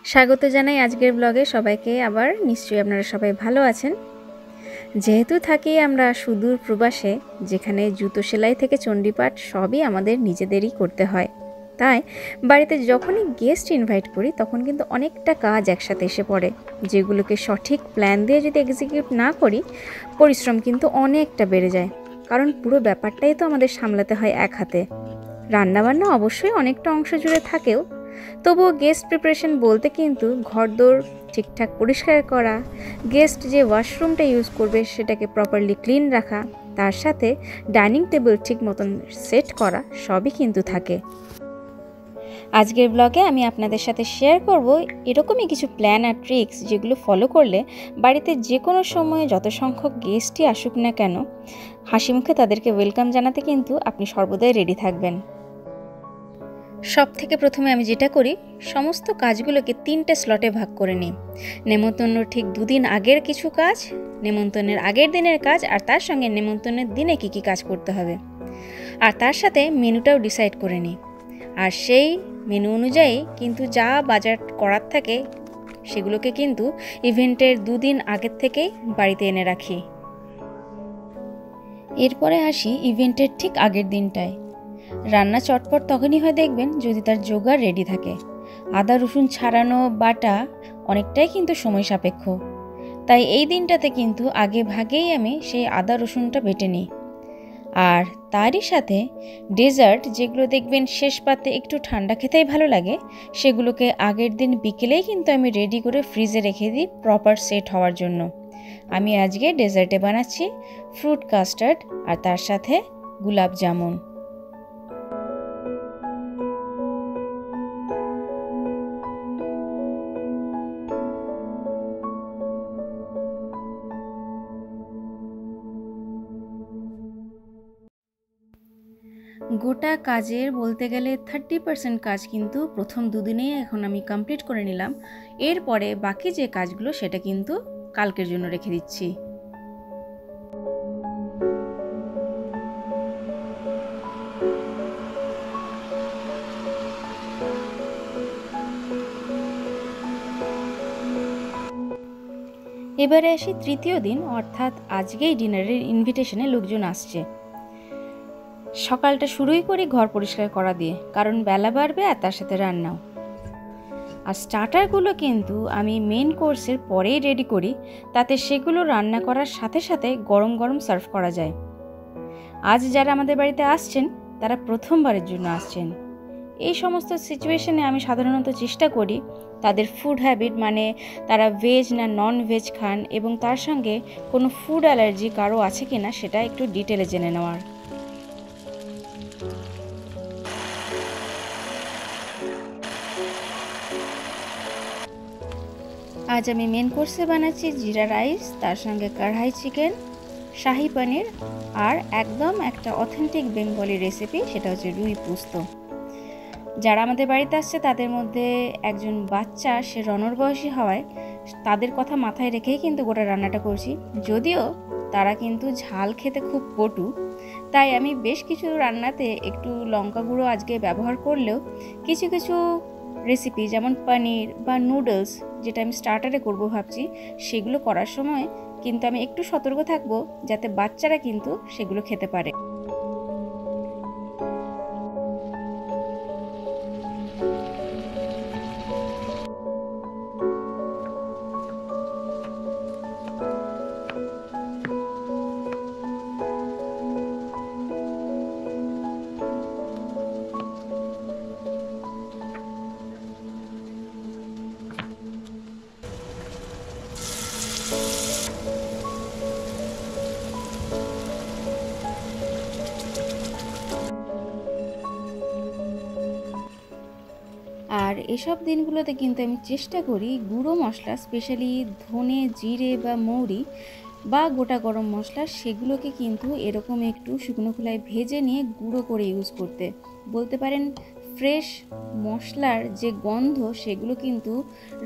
স্বাগত জানাই আজকের ব্লগে সবাইকে। আবার নিশ্চয়ই আপনারা সবাই ভালো আছেন। যেহেতু থাকি আমরা সুদূর প্রবাসে, যেখানে জুতো সেলাই থেকে চণ্ডীপাঠ সবই আমাদের নিজেদেরই করতে হয়, তাই বাড়িতে যখনই গেস্ট ইনভাইট করি তখন কিন্তু অনেকটা কাজ একসাথে এসে পড়ে, যেগুলোকে সঠিক প্ল্যান দিয়ে যদি এক্সিকিউট না করি পরিশ্রম কিন্তু অনেকটা বেড়ে যায়। কারণ পুরো ব্যাপারটাই তো আমাদের সামলাতে হয় এক হাতে। রান্নাবান্না অবশ্যই অনেকটা অংশ জুড়ে থাকেও, তবুও গেস্ট প্রিপারেশন বলতে কিন্তু ঘরদোর ঠিকঠাক পরিষ্কার করা, গেস্ট যে ওয়াশরুমটা ইউজ করবে সেটাকে প্রপারলি ক্লিন রাখা, তার সাথে ডাইনিং টেবিল ঠিক মতন সেট করা সবই কিন্তু থাকে। আজকের ব্লগে আমি আপনাদের সাথে শেয়ার করব এরকমই কিছু প্ল্যান আর ট্রিক্স, যেগুলো ফলো করলে বাড়িতে যে কোনো সময়ে যত সংখ্যক গেস্টই আসুক না কেন, হাসি মুখে তাদেরকে ওয়েলকাম জানাতে কিন্তু আপনি সর্বদাই রেডি থাকবেন। সব থেকে প্রথমে আমি যেটা করি, সমস্ত কাজগুলোকে 3টে স্লটে ভাগ করে নিই। নেমন্তন্ন ঠিক 2 দিন আগের কিছু কাজ, নেমন্তন্নের আগের দিনের কাজ, আর তার সঙ্গে নেমন্তন্নের দিনে কী কাজ করতে হবে, আর তার সাথে মেনুটাও ডিসাইড করে নিই। আর সেই মেনু অনুযায়ী কিন্তু যা বাজার করার থাকে সেগুলোকে কিন্তু ইভেন্টের 2 দিন আগের থেকেই বাড়িতে এনে রাখি। এরপরে আসি ইভেন্টের ঠিক আগের দিনটায়। রান্না চটপট তখনই হয় দেখবেন যদি তার জোগাড় রেডি থাকে। আদা রসুন ছাড়ানো বাটা অনেকটাই কিন্তু সময় সাপেক্ষ, তাই এই দিনটাতে কিন্তু আগে ভাগেই আমি সেই আদা রসুনটা বেটে নিই। আর তারই সাথে ডেজার্ট, যেগুলো দেখবেন শেষ পাতে একটু ঠান্ডা খেতেই ভালো লাগে, সেগুলোকে আগের দিন বিকেলেই কিন্তু আমি রেডি করে ফ্রিজে রেখে দিই প্রপার সেট হওয়ার জন্য। আমি আজকে ডেজার্টে বানাচ্ছি ফ্রুট কাস্টার্ড আর তার সাথে গোলাপ জামুন। গোটা কাজের বলতে গেলে 30% কাজ কিন্তু প্রথম 2 দিনেই এখন আমি কমপ্লিট করে নিলাম। এরপরে বাকি যে কাজগুলো সেটা কিন্তু কালকের জন্য রেখে দিচ্ছি। এবারে আসি তৃতীয় দিন, অর্থাৎ আজকেই ডিনারের ইনভিটেশনে লোকজন আসছে। সকালটা শুরুই করি ঘর পরিষ্কার করা দিয়ে, কারণ বেলা বাড়বে আর তার সাথে রান্নাও। আর স্টার্টারগুলো কিন্তু আমি মেন কোর্সের পরেই রেডি করি, তাতে সেগুলো রান্না করার সাথে সাথে গরম গরম সার্ভ করা যায়। আজ যারা আমাদের বাড়িতে আসছেন তারা প্রথমবারের জন্য আসছেন। এই সমস্ত সিচুয়েশনে আমি সাধারণত চেষ্টা করি তাদের ফুড হ্যাবিট, মানে তারা ভেজ না নন ভেজ খান, এবং তার সঙ্গে কোনো ফুড অ্যালার্জি কারো আছে কিনা সেটা একটু ডিটেলে জেনে নেওয়ার। আজ আমি মেন কোর্সে বানাচ্ছি জিরা রাইস, তার সঙ্গে কড়াই চিকেন, শাহি পনির, আর একদম একটা অথেন্টিক বেঙ্গলি রেসিপি, সেটা হচ্ছে রুই পোস্ত। যারা আমাদের বাড়িতে আসছে তাদের মধ্যে একজন বাচ্চা, সে রনর বয়সী হওয়ায় তাদের কথা মাথায় রেখেই কিন্তু গোটা রান্নাটা করছি। যদিও তারা কিন্তু ঝাল খেতে খুব পটু, তাই আমি বেশ কিছু রান্নাতে একটু লঙ্কা গুঁড়ো আজকে ব্যবহার করলেও কিছু কিছু রেসিপি যেমন পনির বা নুডলস, যেটা আমি স্টার্টারে করব ভাবছি, সেগুলো করার সময় কিন্তু আমি একটু সতর্ক থাকবো যাতে বাচ্চারা কিন্তু সেগুলো খেতে পারে। আর এসব দিনগুলোতে কিন্তু আমি চেষ্টা করি গুঁড়ো মশলা, স্পেশালি ধনে, জিরে বা মৌরি বা গোটা গরম মশলা, সেগুলোকে কিন্তু এরকম একটু শুকনো খোলায় ভেজে নিয়ে গুঁড়ো করে ইউজ করতে। বলতে পারেন ফ্রেশ মশলার যে গন্ধ, সেগুলো কিন্তু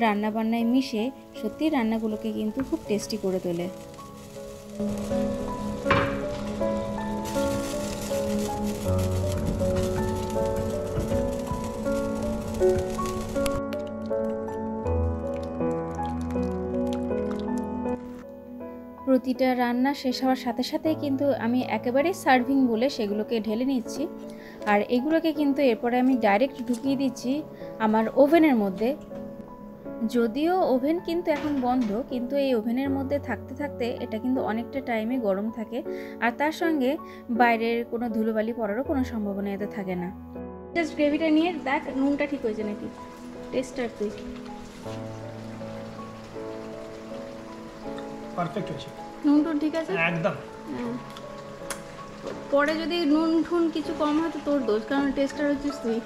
রান্নাবান্নায় মিশে সত্যি রান্নাগুলোকে কিন্তু খুব টেস্টি করে তোলে। প্রতিটা রান্না শেষ হওয়ার সাথে সাথে কিন্তু আমি একেবারে সার্ভিং বলে সেগুলোকে ঢেলে নিচ্ছি। আর এগুলোকে কিন্তু এরপরে আমি ডাইরেক্ট ঢুকিয়ে দিচ্ছি আমার ওভেনের মধ্যে। যদিও ওভেন কিন্তু এখন বন্ধ, কিন্তু এই ওভেনের মধ্যে থাকতে থাকতে এটা কিন্তু অনেকটা টাইমে গরম থাকে, আর তার সঙ্গে বাইরের কোনো ধুলোবালি পড়ারও কোনো সম্ভাবনা এতে থাকে না। জাস্ট গ্রেভিটা নিয়ে দেখ নুনটা ঠিক হয়েছে নাকি, টেস্টটা তুই। পারফেক্ট হয়েছে, নুন টুন ঠিক আছে একদম। পরে যদি নুন ঠুন কিছু কম হয় তো তোর দোষ, কারণ টেস্টার হচ্ছিস তুই।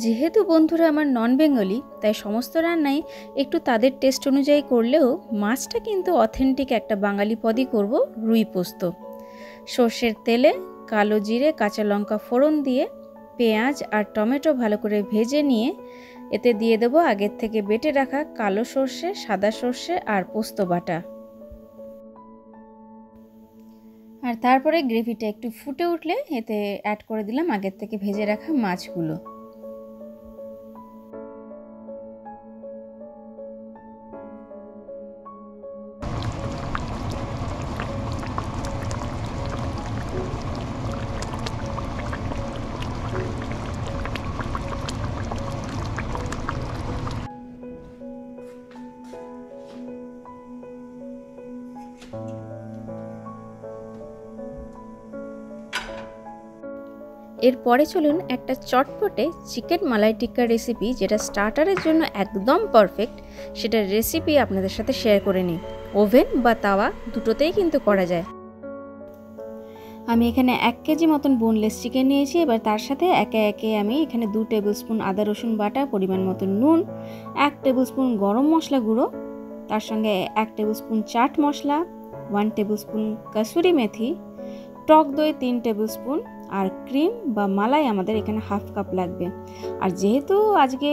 যেহেতু বন্ধুরা আমার নন বেঙ্গলি, তাই সমস্ত রান্নাই একটু তাদের টেস্ট অনুযায়ী করলেও মাছটা কিন্তু অথেন্টিক একটা বাঙালি পদই করব, রুই পোস্ত। সর্ষের তেলে কালো জিরে কাঁচা লঙ্কা ফোড়ন দিয়ে পেঁয়াজ আর টমেটো ভালো করে ভেজে নিয়ে এতে দিয়ে দেবো আগের থেকে বেটে রাখা কালো সর্ষে, সাদা সর্ষে আর পোস্ত বাটা। আর তারপরে গ্রেভিটা একটু ফুটে উঠলে এতে অ্যাড করে দিলাম আগের থেকে ভেজে রাখা মাছগুলো। এরপরে চলুন একটা চটপটে চিকেন মালাই টিক্কা রেসিপি, যেটা স্টার্টারের জন্য একদম পারফেক্ট, সেটার রেসিপি আপনাদের সাথে শেয়ার করে নিই। ওভেন বা তাওয়া দুটোতেই কিন্তু করা যায়। আমি এখানে 1 কেজি মতন বোনলেস চিকেন নিয়েছি। এবার তার সাথে একে একে আমি এখানে 2 টেবিল স্পুন আদা রসুন বাটা, পরিমাণ মতন নুন, 1 টেবিল স্পুন গরম মশলা গুঁড়ো, তার সঙ্গে 1 table spoon chaat masala, 1 table spoon kasuri মেথি, টক দই 3 টেবিল স্পুন, আর ক্রিম বা মালাই আমাদের এখানে 1/2 কাপ লাগবে। আর যেহেতু আজকে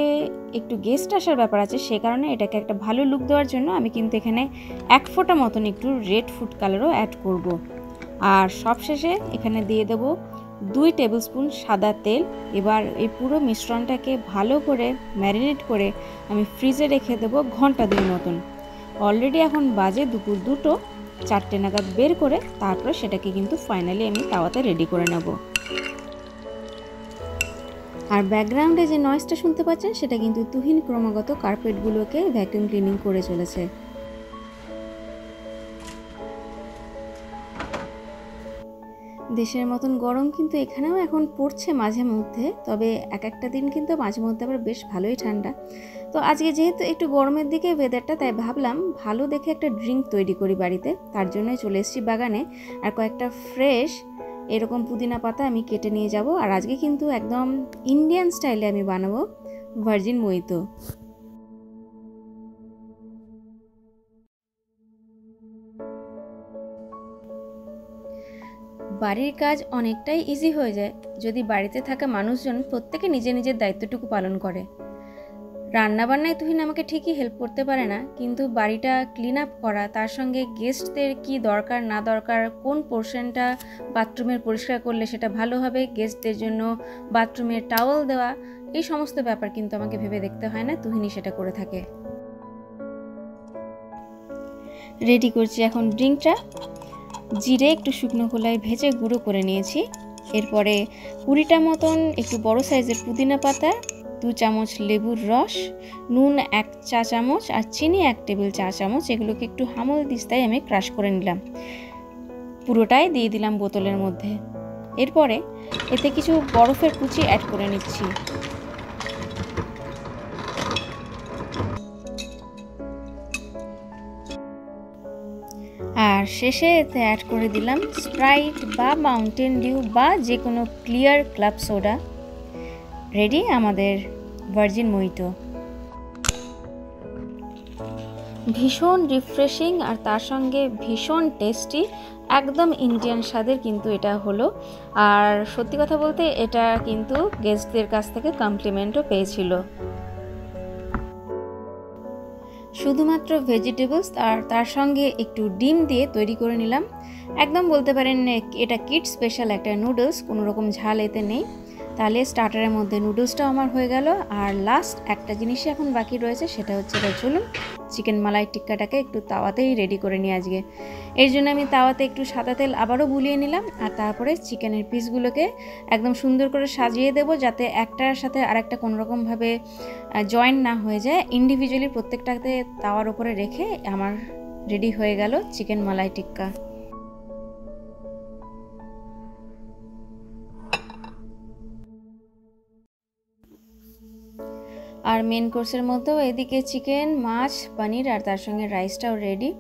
একটু গেস্ট আসার ব্যাপার আছে, সে কারণে এটাকে একটা ভালো লুক দেওয়ার জন্য আমি কিন্তু এখানে 1 ফোঁটা মতন একটু রেড ফুড কালারও অ্যাড করব। আর সবশেষে এখানে দিয়ে দেব 2 টেবিল স্পুন সাদা তেল। এবার এই পুরো মিশ্রণটাকে ভালো করে ম্যারিনেট করে আমি ফ্রিজে রেখে দেবো ঘন্টা 2 মতন। অলরেডি এখন বাজে দুপুর 2টো, 4টে নাগাদ বের করে তারপরে সেটাকে কিন্তু ফাইনালি আমি তাওয়াতে রেডি করে নেব। আর ব্যাকগ্রাউন্ডে যে নয়েজটা শুনতে পাচ্ছেন সেটা কিন্তু তুহিন ক্রমাগত কার্পেটগুলোকে ভ্যাকুয়াম ক্লিনিং করে চলেছে। দেশের মতন গরম কিন্তু এখানেও এখন পড়ছে মাঝে মধ্যে, তবে একটা দিন কিন্তু মাঝে মধ্যে আবার বেশ ভালোই ঠান্ডা। তো আজকে যেহেতু একটু গরমের দিকে ওয়েদারটা, তাই ভাবলাম ভালো দেখে একটা ড্রিঙ্ক তৈরি করি বাড়িতে। তার জন্যই চলে এসেছি বাগানে, আর কয়েকটা ফ্রেশ এরকম পুদিনা পাতা আমি কেটে নিয়ে যাব। আর আজকে কিন্তু একদম ইন্ডিয়ান স্টাইলে আমি বানাবো ভার্জিন মোহিতো। বাড়ির কাজ অনেকটাই ইজি হয়ে যায় যদি বাড়িতে থাকা মানুষজন প্রত্যেকে নিজের নিজের দায়িত্বটুকু পালন করে। রান্নাবান্নায় তুহিন আমাকে ঠিকই হেল্প করতে পারে না, কিন্তু বাড়িটা ক্লিন আপ করা, তার সঙ্গে গেস্টদের কি দরকার না দরকার, কোন পোর্শনটা বাথরুমের পরিষ্কার করলে সেটা ভালো হবে, গেস্টদের জন্য বাথরুমের টাওয়েল দেওয়া, এই সমস্ত ব্যাপার কিন্তু আমাকে ভেবে দেখতে হয় না, তুহিনই সেটা করে থাকে। রেডি করছি এখন ড্রিঙ্কটা। জিরে একটু শুকনো খোলায় ভেজে গুঁড়ো করে নিয়েছি। এরপরে 20টা মতন একটু বড় সাইজের পুদিনা পাতা, 2 চামচ লেবুর রস, নুন 1 চা চামচ আর চিনি 1 টেবিল চা চামচ, এগুলোকে একটু হামল দিস্তায় আমি ক্রাশ করে নিলাম। পুরোটাই দিয়ে দিলাম বোতলের মধ্যে। এরপরে এতে কিছু বরফের কুচি অ্যাড করে নিচ্ছি। আর শেষে এতে অ্যাড করে দিলাম স্প্রাইট বা মাউন্টেন ডিউ বা যে কোনো ক্লিয়ার ক্লাব সোডা। রেডি আমাদের ভার্জিন মোহিতো। ভীষণ রিফ্রেশিং আর তার সঙ্গে ভীষণ টেস্টি, একদম ইন্ডিয়ান স্বাদের কিন্তু এটা হলো। আর সত্যি কথা বলতে এটা কিন্তু গেস্টদের কাছ থেকে কমপ্লিমেন্টও পেয়েছিল। শুধুমাত্র ভেজিটেবলস আর তার সঙ্গে একটু ডিম দিয়ে তৈরি করে নিলাম। একদম বলতে পারেন এটা কিড স্পেশাল একটা নুডলস, কোনো রকম ঝাল এতে নেই। তাহলে স্টার্টারের মধ্যে নুডলসটাও আমার হয়ে গেল। আর লাস্ট একটা জিনিসই এখন বাকি রয়েছে, সেটা হচ্ছে চলুন চিকেন মালাই টিক্কাটাকে একটু তাওয়াতেই রেডি করে নিই আজকে। এর জন্য আমি তাওয়াতে একটু সাদা তেল আবারও বুলিয়ে নিলাম, আর তারপরে চিকেনের পিসগুলোকে একদম সুন্দর করে সাজিয়ে দেব, যাতে একটার সাথে আরেকটা কোনোরকমভাবে জয়েন্ট না হয়ে যায়। ইন্ডিভিজুয়ালি প্রত্যেকটাতে তাওয়ার উপরে রেখে আমার রেডি হয়ে গেল চিকেন মালাই টিক্কা। আর মেন কোর্সের মধ্যেও এদিকে চিকেন, মাছ, পনির আর তার সঙ্গে রাইসটাও রেডি।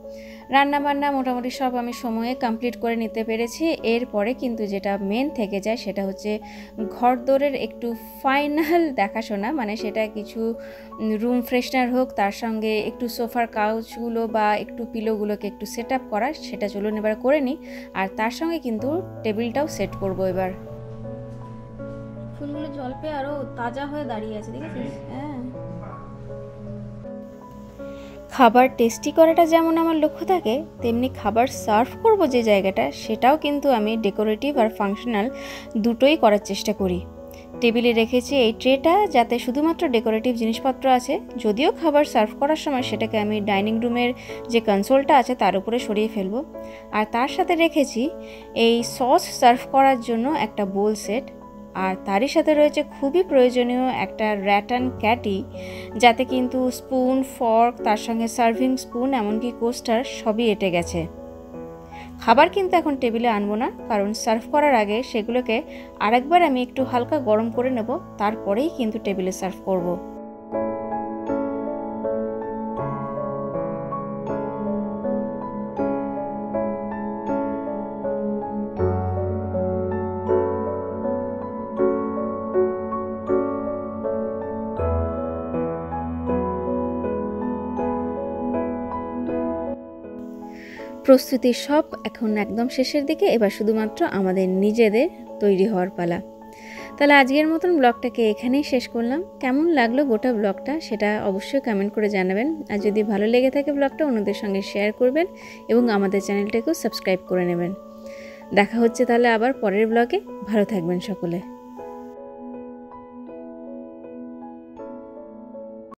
রান্নাবান্না মোটামুটি সব আমি সময়ে কমপ্লিট করে নিতে পেরেছি। এরপরে কিন্তু যেটা মেন থেকে যায় সেটা হচ্ছে ঘরদোরের একটু ফাইনাল দেখাশোনা, মানে সেটা কিছু রুম ফ্রেশনার হোক, তার সঙ্গে একটু সোফার কাউচগুলো বা একটু পিলোগুলোকে একটু সেট আপ করা, সেটা চলুন এবার করে নিই। আর তার সঙ্গে কিন্তু টেবিলটাও সেট করব এবার। ফুলগুলো জল পেয়ে আরো তাজা হয়ে দাঁড়িয়ে আছে, দেখেছিস? হ্যাঁ, খাবার টেস্টি করাটা যেমন আমার লক্ষ্য থাকে, তেমনি খাবার সার্ভ করব যে জায়গাটা, সেটাও কিন্তু আমি ডেকোরেটিভ আর ফাংশনাল দুটোই করার চেষ্টা করি। টেবিলে রেখেছি এই ট্রেটা, যাতে শুধুমাত্র ডেকোরেটিভ জিনিসপত্র আছে, যদিও খাবার সার্ভ করার সময় সেটাকে আমি ডাইনিং রুমের যে কনসোলটা আছে তার উপরে সরিয়ে ফেলবো। আর তার সাথে রেখেছি এই সস সার্ভ করার জন্য একটা বোল সেট, আর তারই সাথে রয়েছে খুবই প্রয়োজনীয় একটা র্যাটান ক্যাটি, যাতে কিন্তু স্পুন, ফর্ক, তার সঙ্গে সার্ভিং স্পুন, এমনকি কোস্টার সবই এঁটে গেছে। খাবার কিন্তু এখন টেবিলে আনবো না, কারণ সার্ভ করার আগে সেগুলোকে আরেকবার আমি একটু হালকা গরম করে নেব, তারপরেই কিন্তু টেবিলে সার্ভ করব। প্রস্তুতি সব এখন একদম শেষের দিকে, এবার শুধুমাত্র আমাদের নিজেদের তৈরি হওয়ার পালা। তাহলে আজকের মতন ব্লগটাকে এখানেই শেষ করলাম। কেমন লাগলো গোটা ব্লগটা সেটা অবশ্যই কমেন্ট করে জানাবেন, আর যদি ভালো লেগে থাকে ব্লগটা অন্যদের সঙ্গে শেয়ার করবেন এবং আমাদের চ্যানেলটাকেও সাবস্ক্রাইব করে নেবেন। দেখা হচ্ছে তাহলে আবার পরের ব্লগে। ভালো থাকবেন সকলে।